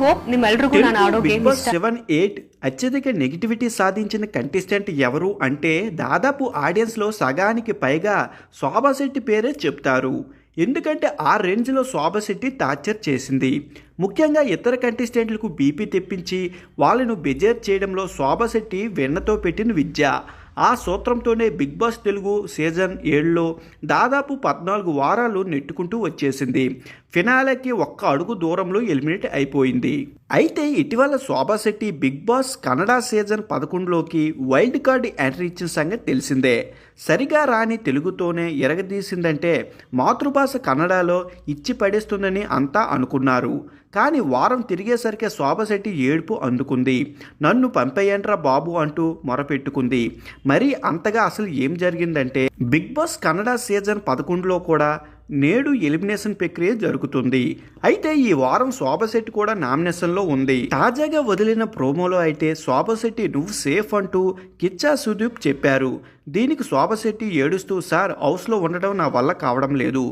Hope ನಿಮ್ಮೆಲ್ರಿಗೂ ನಾನು ಆಡೋ బిగ్ గేమ్ బాస్ ఇಷ್ಟ. 7-8 అత్యధిక నెగిటివిటీ సాధించిన కంటెస్టెంట్ ఎవరు అంటే దాదాపు ఆడియన్స్లో సగానికి పైగా శోభా శెట్టి పేరే చెప్తారు. ఎందుకంటే ఆ రేంజ్లో శోభా శెట్టి టార్చర్ చేసింది. ముఖ్యంగా ఇతర కంటెస్టెంట్లకు బీపీ తెప్పించి వాళ్ళను బెజర్ చేయడంలో శోభా శెట్టి వెన్నతో పెట్టిన విద్య. ఆ సూత్రంతోనే బిగ్ బాస్ తెలుగు సీజన్ 7లో దాదాపు 14 వారాలు నెట్టుకుంటూ వచ్చేసింది. ఫినాలేకి ఒక్క అడుగు దూరంలో ఎలిమినేట్ అయిపోయింది. అయితే ఇటీవల Shobha Shetty Bigg Boss Kannada season 11లోకి వైల్డ్ కార్డ్ ఎంట్రీ ఇచ్చిన సంగతి తెలిసిందే. సరిగా రాని తెలుగుతోనే ఎరగదీసిందంటే మాతృభాష కన్నడలో ఇచ్చి పడేస్తుందని అంతా అనుకున్నారు. కానీ వారం తిరిగేసరికి శోభా శెట్టి ఏడుపు అందుకుంది. నన్ను పంపేయంట్రా బాబు అంటూ మొరపెట్టుకుంది. మరి అంతగా అసలు ఏం జరిగిందంటే బిగ్ బాస్ కన్నడ సీజన్ 11లో కూడా నేడు ఎలిమినేషన్ ప్రక్రియ జరుగుతుంది. అయితే ఈ వారం శోభా శెట్టి కూడా నామినేషన్లో ఉంది. తాజాగా వదిలిన ప్రోమోలో అయితే శోభా శెట్టి నువ్వు సేఫ్ అంటూ కిచ్చా సుదీప్ చెప్పారు. దీనికి శోభా శెట్టి ఏడుస్తూ సార్ హౌస్లో ఉండడం నా వల్ల కావడం లేదు,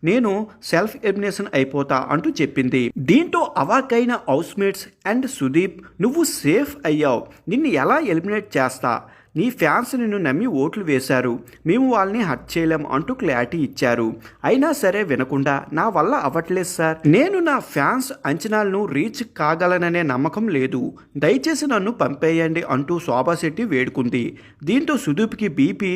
నేను సెల్ఫ్ ఎలిమినేషన్ అయిపోతా అంటూ చెప్పింది. దీంతో అవాకైన హౌస్ మేట్స్ అండ్ సుదీప్ నువ్వు సేఫ్ అయ్యావు, నిన్ను ఎలా ఎలిమినేట్ చేస్తా, నీ ఫ్యాన్స్ నిన్ను నమ్మి ఓట్లు వేశారు, మేము వాళ్ళని హర్ట్ చేయలేం అంటూ క్లారిటీ ఇచ్చారు. అయినా సరే వినకుండా నా వల్ల అవ్వట్లేదు సార్, నేను నా ఫ్యాన్స్ అంచనాలను రీచ్ కాగలననే నమ్మకం లేదు, దయచేసి నన్ను పంపేయండి అంటూ శోభా శెట్టి వేడుకుంది. దీంతో సుదీప్కి బీపీ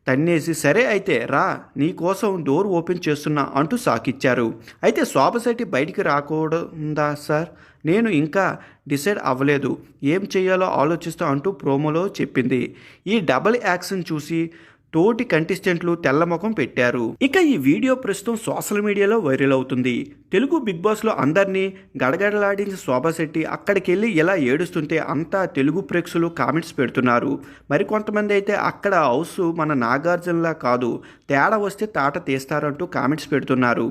తన్నేసి సరే అయితే రా, నీ కోసం డోర్ ఓపెన్ చేస్తున్నా అంటూ సాకిచ్చారు. అయితే శోభా శెట్టి బయటికి రాకూడదా సార్, నేను ఇంకా డిసైడ్ అవ్వలేదు, ఏం చేయాలో ఆలోచిస్తా అంటూ ప్రోమోలో చెప్పింది. ఈ డబుల్ యాక్షన్ చూసి తోటి కంటెస్టెంట్లు తెల్లముఖం పెట్టారు. ఇక ఈ వీడియో ప్రస్తుతం సోషల్ మీడియాలో వైరల్ అవుతుంది. తెలుగు బిగ్ బాస్లో అందరినీ గడగడలాడించిన శోభా శెట్టి అక్కడికి వెళ్ళి ఇలా ఏడుస్తుంటే అంతా తెలుగు ప్రేక్షకులు కామెంట్స్ పెడుతున్నారు. మరికొంతమంది అయితే అక్కడ హౌస్ మన నాగార్జునలా కాదు, తేడా వస్తే తాట తీస్తారంటూ కామెంట్స్ పెడుతున్నారు.